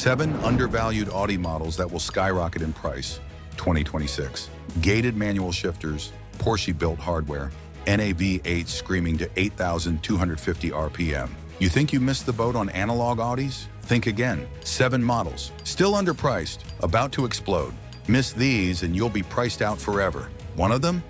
7 undervalued Audi models that will skyrocket in price. 2026. Gated manual shifters, Porsche-built hardware, NAV8 screaming to 8,250 RPM. You think you missed the boat on analog Audis? Think again. 7 models, still underpriced, about to explode. Miss these and you'll be priced out forever. One of them?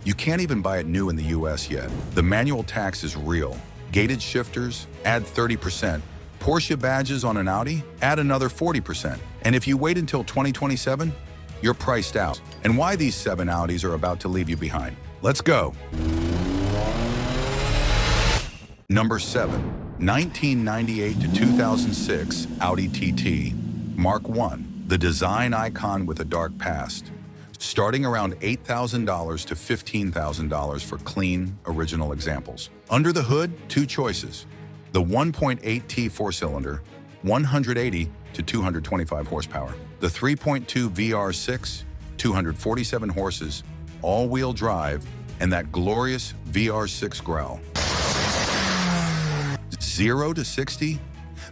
You can't even buy it new in the US yet. The manual tax is real. Gated shifters, add 30%. Porsche badges on an Audi, add another 40%. And if you wait until 2027, you're priced out. And why these 7 Audis are about to leave you behind. Let's go. Number 7, 1998 to 2006 Audi TT Mark 1, the design icon with a dark past. Starting around $8,000 to $15,000 for clean, original examples. Under the hood, 2 choices. The 1.8T 4-cylinder, 180 to 225 horsepower. The 3.2 VR6, 247 horses, all-wheel drive, and that glorious VR6 growl. 0 to 60?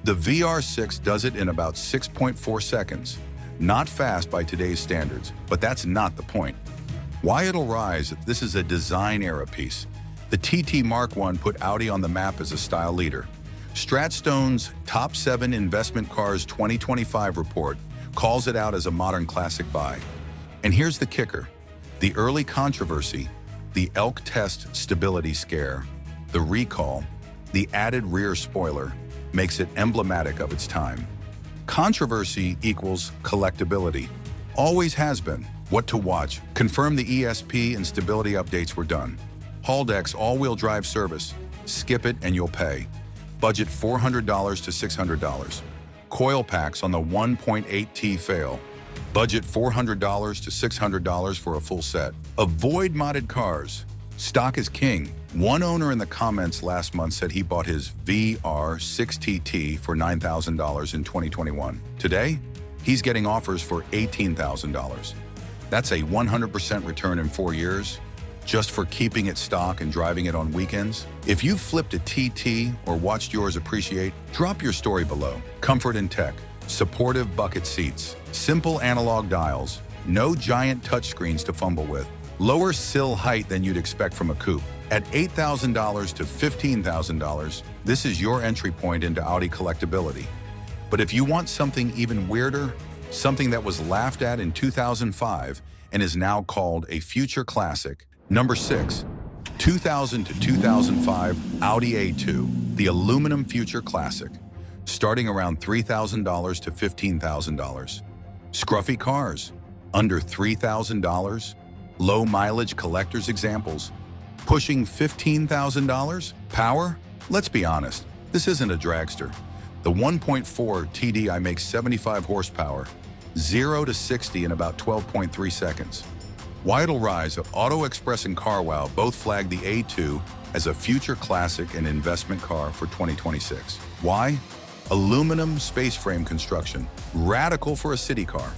The VR6 does it in about 6.4 seconds. Not fast by today's standards, but that's not the point. Why it'll rise, this is a design era piece. The TT Mark 1 put Audi on the map as a style leader. Stratstone's Top 7 Investment Cars 2025 report calls it out as a modern classic buy. And here's the kicker. The early controversy, the elk test stability scare, the recall, the added rear spoiler makes it emblematic of its time. Controversy equals collectability. Always has been. What to watch. Confirm the ESP and stability updates were done. Haldex all-wheel drive service. Skip it and you'll pay. Budget $400 to $600. Coil packs on the 1.8T fail. Budget $400 to $600 for a full set. Avoid modded cars. Stock is king. One owner in the comments last month said he bought his VR6TT for $9,000 in 2021. Today, he's getting offers for $18,000. That's a 100% return in 4 years, just for keeping it stock and driving it on weekends. If you've flipped a TT or watched yours appreciate, drop your story below. Comfort and tech, supportive bucket seats, simple analog dials, no giant touchscreens to fumble with, lower sill height than you'd expect from a coupe. At $8,000 to $15,000, this is your entry point into Audi collectability. But if you want something even weirder, something that was laughed at in 2005 and is now called a future classic, number 6, 2000 to 2005 Audi A2, the aluminum future classic, starting around $3,000 to $15,000. Scruffy cars, under $3,000, low mileage collector's examples, pushing $15,000? Power? Let's be honest, this isn't a dragster. The 1.4 TDI makes 75 horsepower, 0 to 60 in about 12.3 seconds. Why it'll rise, Auto Express and CarWow both flagged the A2 as a future classic and investment car for 2026. Why? Aluminum space frame construction, radical for a city car,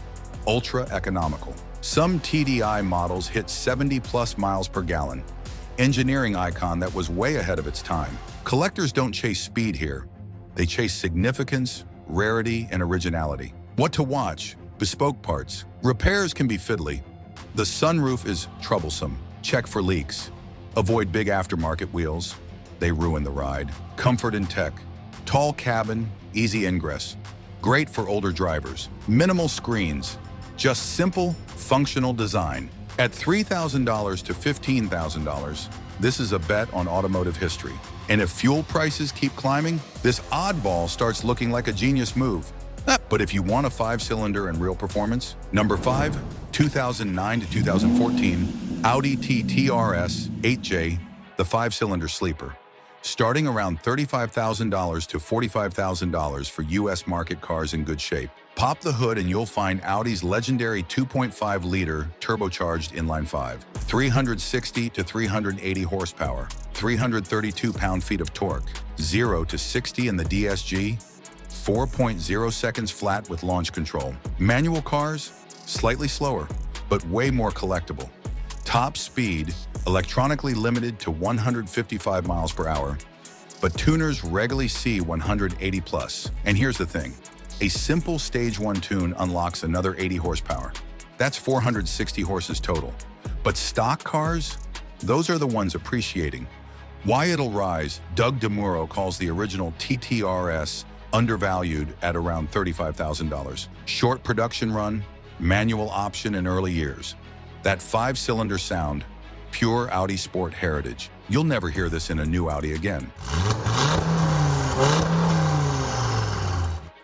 ultra economical. Some TDI models hit 70+ miles per gallon. Engineering icon that was way ahead of its time. Collectors don't chase speed here. They chase significance, rarity, and originality. What to watch? Bespoke parts. Repairs can be fiddly. The sunroof is troublesome. Check for leaks. Avoid big aftermarket wheels. They ruin the ride. Comfort and tech. Tall cabin, easy ingress. Great for older drivers. Minimal screens. Just simple, functional design. At $3,000 to $15,000, this is a bet on automotive history. And if fuel prices keep climbing, this oddball starts looking like a genius move. But if you want a 5-cylinder and real performance, number 5, 2009 to 2014 Audi TT RS 8J, the 5-cylinder sleeper. Starting around $35,000 to $45,000 for US market cars in good shape. Pop the hood and you'll find Audi's legendary 2.5-liter turbocharged inline-5, 360 to 380 horsepower, 332 pound-feet of torque, 0 to 60 in the DSG, 4.0 seconds flat with launch control. Manual cars, slightly slower, but way more collectible. Top speed, electronically limited to 155 miles per hour, but tuners regularly see 180+. And here's the thing. A simple Stage 1 tune unlocks another 80 horsepower. That's 460 horses total. But stock cars? Those are the ones appreciating. Why it'll rise, Doug DeMuro calls the original TT RS undervalued at around $35,000. Short production run, manual option in early years. That 5-cylinder sound, pure Audi sport heritage. You'll never hear this in a new Audi again.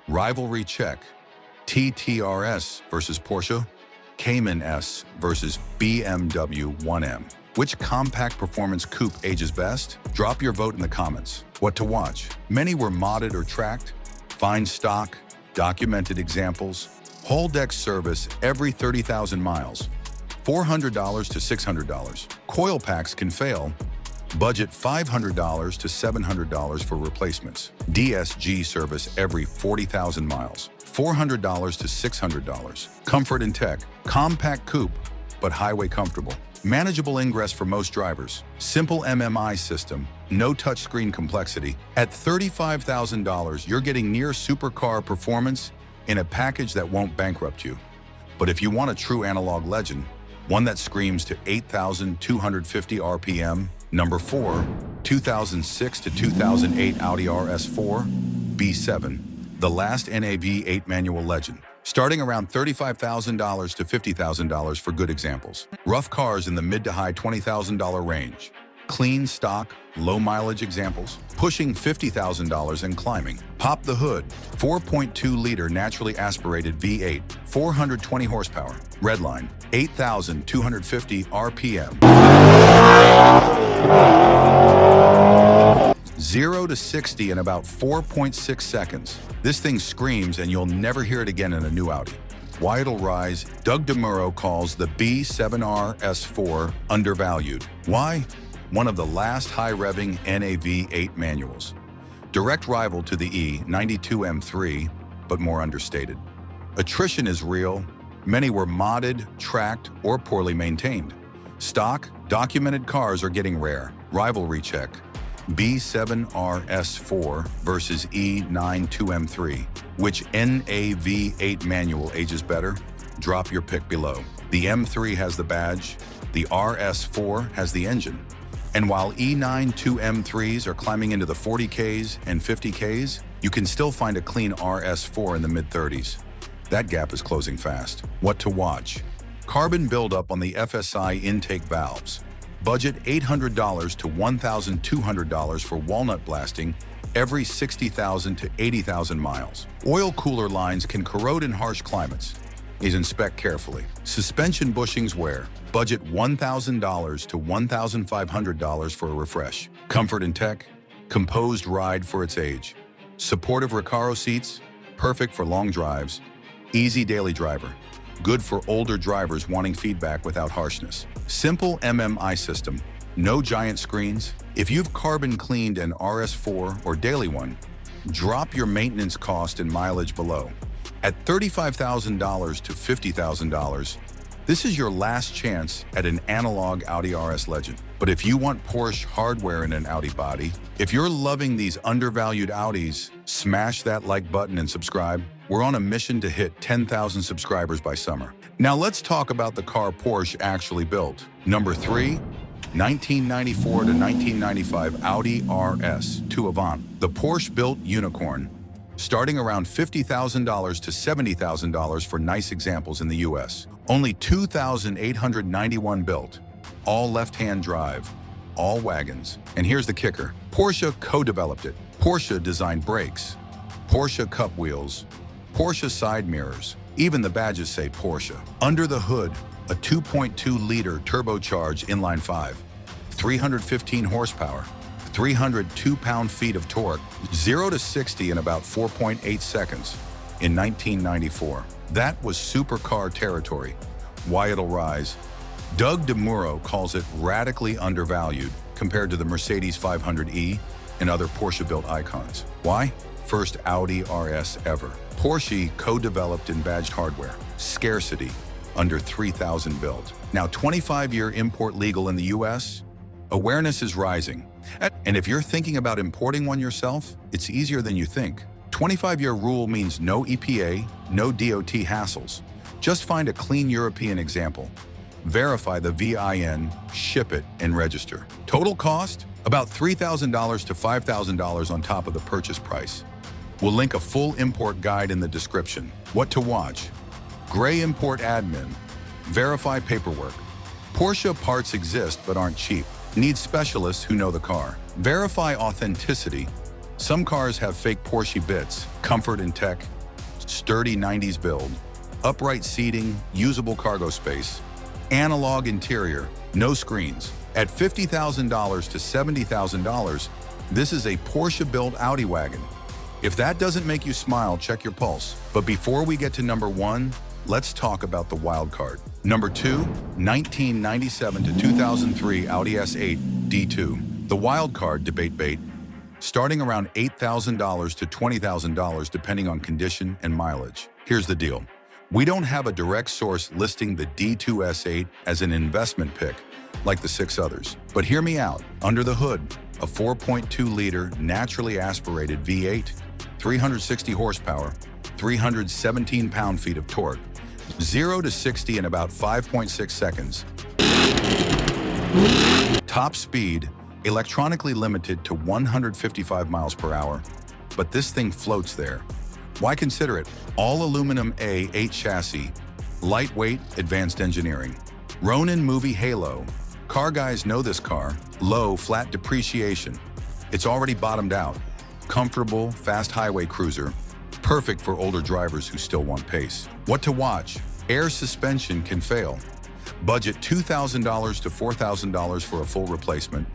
Rivalry check. TT RS versus Porsche. Cayman S versus BMW 1M. Which compact performance coupe ages best? Drop your vote in the comments. What to watch? Many were modded or tracked. Find stock, documented examples. Whole deck service every 30,000 miles. $400 to $600. Coil packs can fail. Budget $500 to $700 for replacements. DSG service every 40,000 miles. $400 to $600. Comfort and tech. Compact coupe, but highway comfortable. Manageable ingress for most drivers. Simple MMI system. No touchscreen complexity. At $35,000, you're getting near supercar performance in a package that won't bankrupt you. But if you want a true analog legend, one that screams to 8,250 RPM, number 4, 2006 to 2008 Audi RS4 B7, the last NAV8 manual legend. Starting around $35,000 to $50,000 for good examples. Rough cars in the mid to high $20,000 range. Clean stock, low mileage examples, pushing $50,000 and climbing. Pop the hood, 4.2-liter naturally aspirated V8, 420 horsepower. Redline, 8,250 RPM. 0 to 60 in about 4.6 seconds. This thing screams and you'll never hear it again in a new Audi. Why it'll rise, Doug DeMuro calls the B7 RS4 undervalued. Why? One of the last high-revving NAV8 manuals. Direct rival to the E92 M3, but more understated. Attrition is real. Many were modded, tracked, or poorly maintained. Stock, documented cars are getting rare. Rivalry check. B7 RS4 versus E92 M3. Which NAV8 manual ages better? Drop your pick below. The M3 has the badge. The RS4 has the engine. And while E92 M3s are climbing into the 40Ks and 50Ks, you can still find a clean RS4 in the mid-30s. That gap is closing fast. What to watch? Carbon buildup on the FSI intake valves. Budget $800 to $1,200 for walnut blasting every 60,000 to 80,000 miles. Oil cooler lines can corrode in harsh climates. Please inspect carefully. Suspension bushings wear. Budget $1,000 to $1,500 for a refresh. Comfort and tech. Composed ride for its age. Supportive Recaro seats. Perfect for long drives. Easy daily driver. Good for older drivers wanting feedback without harshness. Simple MMI system. No giant screens. If you've carbon cleaned an RS4 or daily one, drop your maintenance cost and mileage below. At $35,000 to $50,000, this is your last chance at an analog Audi RS legend. But if you want Porsche hardware in an Audi body, if you're loving these undervalued Audis, smash that like button and subscribe. We're on a mission to hit 10,000 subscribers by summer. Now let's talk about the car Porsche actually built. Number 3, 1994 to 1995 Audi RS2 Avant, the Porsche-built unicorn, starting around $50,000 to $70,000 for nice examples in the US. Only 2,891 built, all left-hand drive, all wagons. And here's the kicker. Porsche co-developed it. Porsche designed brakes, Porsche cup wheels, Porsche side mirrors. Even the badges say Porsche. Under the hood, a 2.2-liter turbocharged inline-5, 315 horsepower, 302 pound-feet of torque, 0 to 60 in about 4.8 seconds in 1994. That was supercar territory. Why it'll rise? Doug DeMuro calls it radically undervalued compared to the Mercedes 500e and other Porsche-built icons. Why? First Audi RS ever. Porsche co-developed and badged hardware. Scarcity, under 3,000 built. Now 25-year import legal in the US, awareness is rising. And if you're thinking about importing one yourself, it's easier than you think. 25-year rule means no EPA, no DOT hassles. Just find a clean European example. Verify the VIN, ship it, and register. Total cost? About $3,000 to $5,000 on top of the purchase price. We'll link a full import guide in the description. What to watch? Gray import admin. Verify paperwork. Porsche parts exist but aren't cheap. Need specialists who know the car. Verify authenticity. Some cars have fake Porsche bits, comfort and tech, sturdy 90s build, upright seating, usable cargo space, analog interior, no screens. At $50,000 to $70,000, this is a Porsche-built Audi wagon. If that doesn't make you smile, check your pulse. But before we get to number 1, let's talk about the wild card. Number 2, 1997 to 2003 Audi S8 D2. The wild card debate bait, starting around $8,000 to $20,000 depending on condition and mileage. Here's the deal. We don't have a direct source listing the D2 S8 as an investment pick like the 6 others. But hear me out. Under the hood, a 4.2-liter naturally aspirated V8, 360 horsepower, 317 pound-feet of torque, 0 to 60 in about 5.6 seconds. Top speed, electronically limited to 155 miles per hour, but this thing floats there. Why consider it? All aluminum A8 chassis, lightweight, advanced engineering. Ronin movie halo. Car guys know this car. Low, flat depreciation. It's already bottomed out. Comfortable, fast highway cruiser. Perfect for older drivers who still want pace. What to watch? Air suspension can fail. Budget $2,000 to $4,000 for a full replacement,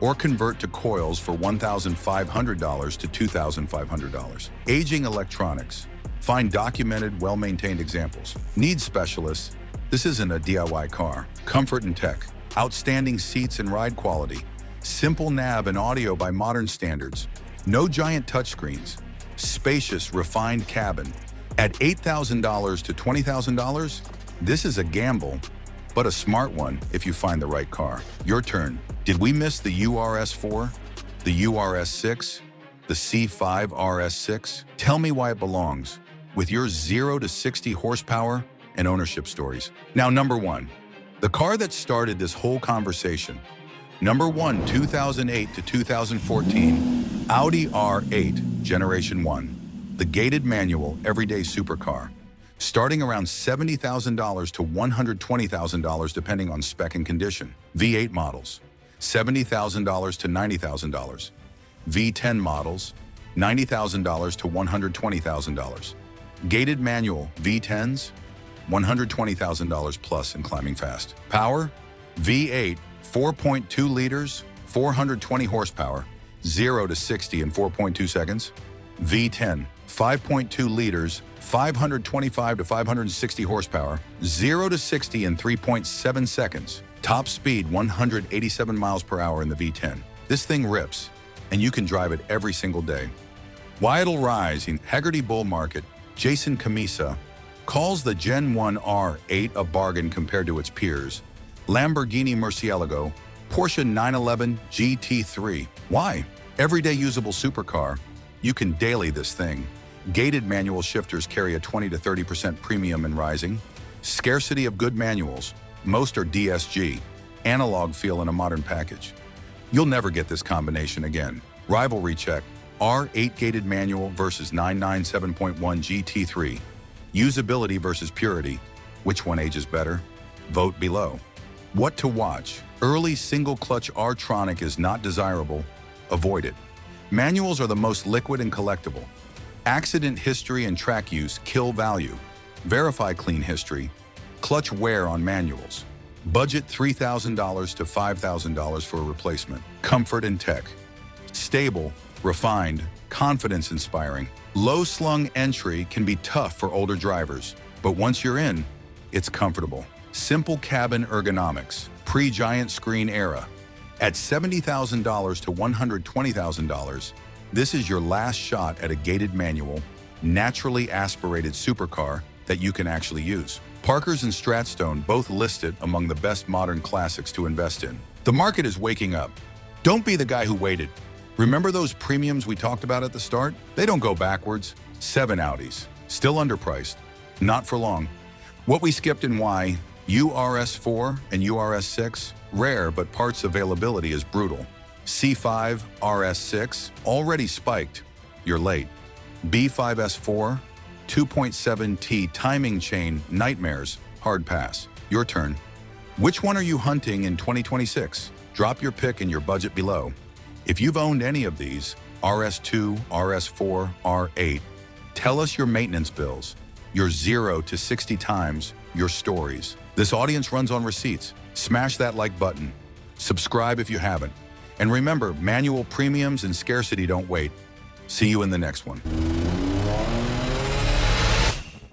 or convert to coils for $1,500 to $2,500. Aging electronics. Find documented, well-maintained examples. Need specialists. This isn't a DIY car. Comfort and tech. Outstanding seats and ride quality. Simple nav and audio by modern standards. No giant touchscreens. Spacious, refined cabin. At $8,000 to $20,000, this is a gamble, but a smart one if you find the right car. Your turn. Did we miss the URS4, the URS6, the C5 RS6? Tell me why it belongs, with your 0 to 60 horsepower and ownership stories. Now, number 1, the car that started this whole conversation. Number 1, 2008 to 2014, Audi R8 Generation 1, the gated manual everyday supercar, starting around $70,000 to $120,000 depending on spec and condition. V8 models, $70,000 to $90,000. V10 models, $90,000 to $120,000. Gated manual V10s, $120,000 plus and climbing fast. Power, V8, 4.2 liters, 420 horsepower, 0 to 60 in 4.2 seconds. V10, 5.2 liters, 525 to 560 horsepower, 0 to 60 in 3.7 seconds. Top speed, 187 miles per hour in the V10. This thing rips, and you can drive it every single day. Why it'll rise? In Hegarty Bull Market, Jason Camisa calls the Gen 1 R8 a bargain compared to its peers. Lamborghini Murcielago, Porsche 911 GT3. Why? Everyday usable supercar. You can daily this thing. Gated manual shifters carry a 20 to 30% premium in rising. Scarcity of good manuals. Most are DSG. Analog feel in a modern package. You'll never get this combination again. Rivalry check. R8 gated manual versus 997.1 GT3. Usability versus purity. Which one ages better? Vote below. What to watch? Early single-clutch R-tronic is not desirable. Avoid it. Manuals are the most liquid and collectible. Accident history and track use kill value. Verify clean history. Clutch wear on manuals. Budget $3,000 to $5,000 for a replacement. Comfort and tech. Stable, refined, confidence-inspiring. Low-slung entry can be tough for older drivers, but once you're in, it's comfortable. Simple cabin ergonomics. Pre-giant screen era. At $70,000 to $120,000, this is your last shot at a gated manual, naturally aspirated supercar that you can actually use. Parkers and Stratstone both listed among the best modern classics to invest in. The market is waking up. Don't be the guy who waited. Remember those premiums we talked about at the start? They don't go backwards. 7 Audis. Still underpriced. Not for long. What we skipped and why: URS4 and URS6, rare but parts availability is brutal. C5, RS6, already spiked. You're late. B5S4, 2.7T timing chain, nightmares, hard pass. Your turn. Which one are you hunting in 2026? Drop your pick and your budget below. If you've owned any of these, RS2, RS4, R8, tell us your maintenance bills, your 0 to 60 times, your stories. This audience runs on receipts. Smash that like button. Subscribe if you haven't. And remember, manual premiums and scarcity don't wait. See you in the next one.